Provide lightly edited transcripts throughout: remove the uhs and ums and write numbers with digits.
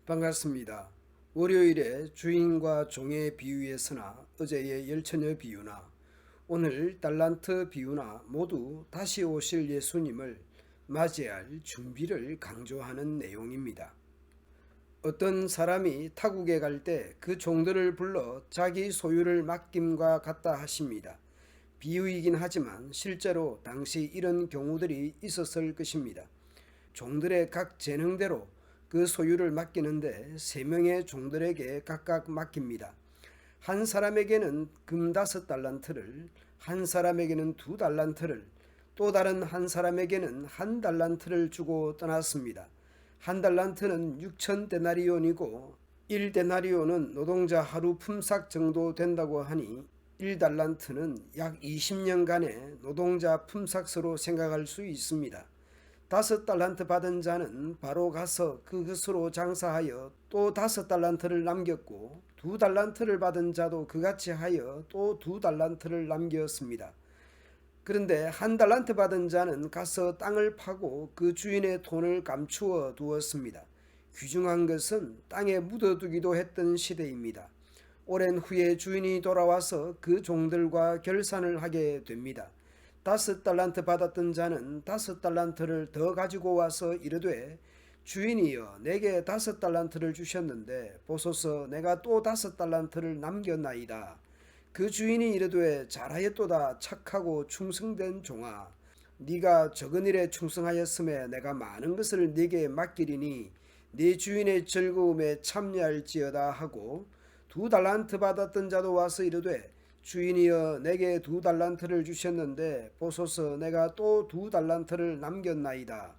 반갑습니다. 월요일에 주인과 종의 비유에서나 어제의 열처녀 비유나 오늘 달란트 비유나 모두 다시 오실 예수님을 맞이할 준비를 강조하는 내용입니다. 어떤 사람이 타국에 갈 때 그 종들을 불러 자기 소유를 맡김과 같다 하십니다. 비유이긴 하지만 실제로 당시 이런 경우들이 있었을 것입니다. 종들의 각 재능대로 그 소유를 맡기는데 3명의 종들에게 각각 맡깁니다. 한 사람에게는 금 5달란트를, 한 사람에게는 2달란트를, 또 다른 한 사람에게는 1달란트를 주고 떠났습니다. 1달란트는 6,000데나리온이고 1데나리온은 노동자 하루 품삯 정도 된다고 하니 1달란트는 약 20년간의 노동자 품삯으로 생각할 수 있습니다. 5달란트 받은 자는 바로 가서 그것으로 장사하여 또 5달란트를 남겼고 2달란트를 받은 자도 그같이 하여 또 2달란트를 남겼습니다. 그런데 1달란트 받은 자는 가서 땅을 파고 그 주인의 돈을 감추어 두었습니다. 귀중한 것은 땅에 묻어두기도 했던 시대입니다. 오랜 후에 주인이 돌아와서 그 종들과 결산을 하게 됩니다. 5달란트 받았던 자는 5달란트를 더 가지고 와서 이르되 주인이여 내게 5달란트를 주셨는데 보소서 내가 또 5달란트를 남겼나이다. 그 주인이 이르되 잘하였도다 착하고 충성된 종아 네가 적은 일에 충성하였음에 내가 많은 것을 네게 맡기리니 네 주인의 즐거움에 참여할지어다 하고 2달란트 받았던 자도 와서 이르되 주인이여 내게 2달란트를 주셨는데 보소서 내가 또 2달란트를 남겼나이다.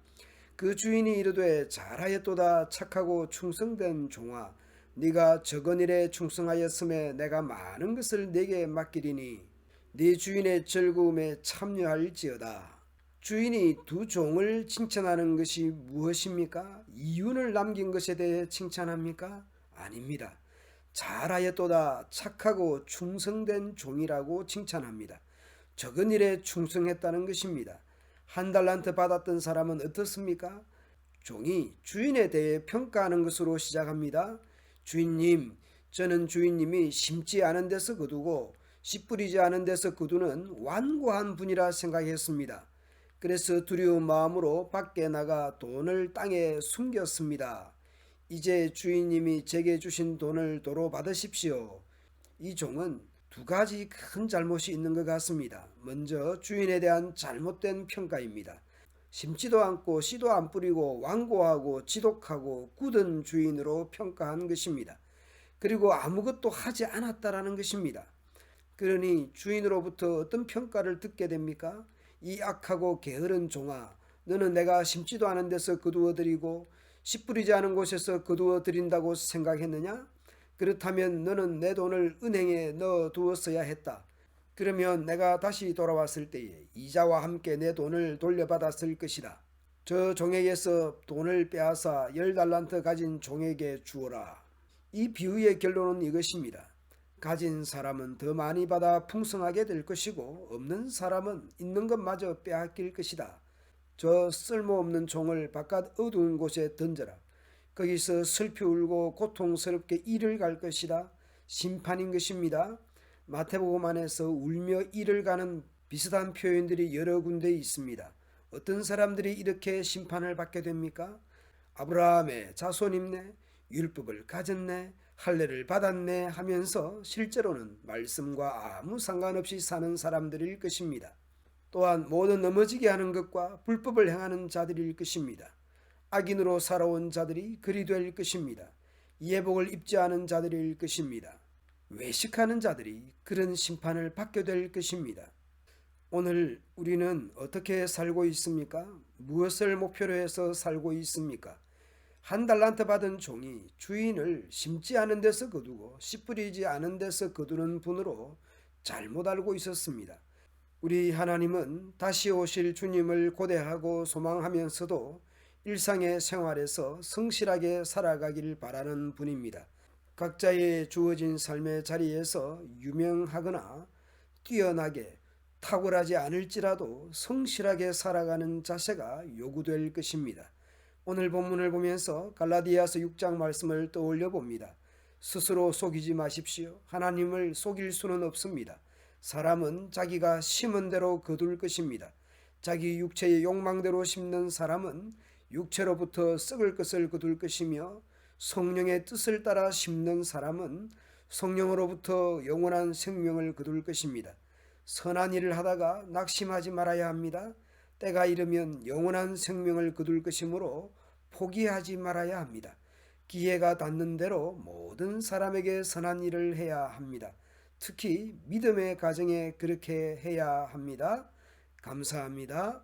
그 주인이 이르되 잘하였도다 착하고 충성된 종아 네가 적은 일에 충성하였음에 내가 많은 것을 네게 맡기리니 네 주인의 즐거움에 참여할지어다. 주인이 두 종을 칭찬하는 것이 무엇입니까? 이윤을 남긴 것에 대해 칭찬합니까? 아닙니다. 잘하였도다 착하고 충성된 종이라고 칭찬합니다. 적은 일에 충성했다는 것입니다. 1달란트 받았던 사람은 어떻습니까? 종이 주인에 대해 평가하는 것으로 시작합니다. 주인님, 저는 주인님이 심지 않은 데서 거두고 씨 뿌리지 않은 데서 거두는 완고한 분이라 생각했습니다. 그래서 두려운 마음으로 밖에 나가 돈을 땅에 숨겼습니다. 이제 주인님이 제게 주신 돈을 도로 받으십시오. 이 종은 2가지 큰 잘못이 있는 것 같습니다. 먼저 주인에 대한 잘못된 평가입니다. 심지도 않고 씨도 안 뿌리고 완고하고 지독하고 굳은 주인으로 평가한 것입니다. 그리고 아무것도 하지 않았다라는 것입니다. 그러니 주인으로부터 어떤 평가를 듣게 됩니까? 이 악하고 게으른 종아, 너는 내가 심지도 않은 데서 거두어 드리고 씨 뿌리지 않은 곳에서 거두어 드린다고 생각했느냐? 그렇다면 너는 내 돈을 은행에 넣어 두었어야 했다. 그러면 내가 다시 돌아왔을 때에 이자와 함께 내 돈을 돌려받았을 것이다. 저 종에게서 돈을 빼앗아 10달란트 가진 종에게 주어라. 이 비유의 결론은 이것입니다. 가진 사람은 더 많이 받아 풍성하게 될 것이고 없는 사람은 있는 것마저 빼앗길 것이다. 저 쓸모없는 종을 바깥 어두운 곳에 던져라. 거기서 슬피 울고 고통스럽게 이를 갈 것이다. 심판인 것입니다. 마태복음 안에서 울며 이를 가는 비슷한 표현들이 여러 군데 있습니다. 어떤 사람들이 이렇게 심판을 받게 됩니까? 아브라함의 자손임네, 율법을 가졌네, 할례를 받았네 하면서 실제로는 말씀과 아무 상관없이 사는 사람들일 것입니다. 또한 모두 넘어지게 하는 것과 불법을 행하는 자들일 것입니다. 악인으로 살아온 자들이 그리 될 것입니다. 예복을 입지 않은 자들일 것입니다. 외식하는 자들이 그런 심판을 받게 될 것입니다. 오늘 우리는 어떻게 살고 있습니까? 무엇을 목표로 해서 살고 있습니까? 1달란트 받은 종이 주인을 심지 않은 데서 거두고 씨 뿌리지 않은 데서 거두는 분으로 잘못 알고 있었습니다. 우리 하나님은 다시 오실 주님을 고대하고 소망하면서도 일상의 생활에서 성실하게 살아가길 바라는 분입니다. 각자의 주어진 삶의 자리에서 유명하거나 뛰어나게 탁월하지 않을지라도 성실하게 살아가는 자세가 요구될 것입니다. 오늘 본문을 보면서 갈라디아서 6장 말씀을 떠올려 봅니다. 스스로 속이지 마십시오. 하나님을 속일 수는 없습니다. 사람은 자기가 심은 대로 거둘 것입니다. 자기 육체의 욕망대로 심는 사람은 육체로부터 썩을 것을 거둘 것이며, 성령의 뜻을 따라 심는 사람은 성령으로부터 영원한 생명을 거둘 것입니다. 선한 일을 하다가 낙심하지 말아야 합니다. 때가 이르면 영원한 생명을 거둘 것이므로 포기하지 말아야 합니다. 기회가 닿는 대로 모든 사람에게 선한 일을 해야 합니다. 특히 믿음의 가정에 그렇게 해야 합니다. 감사합니다.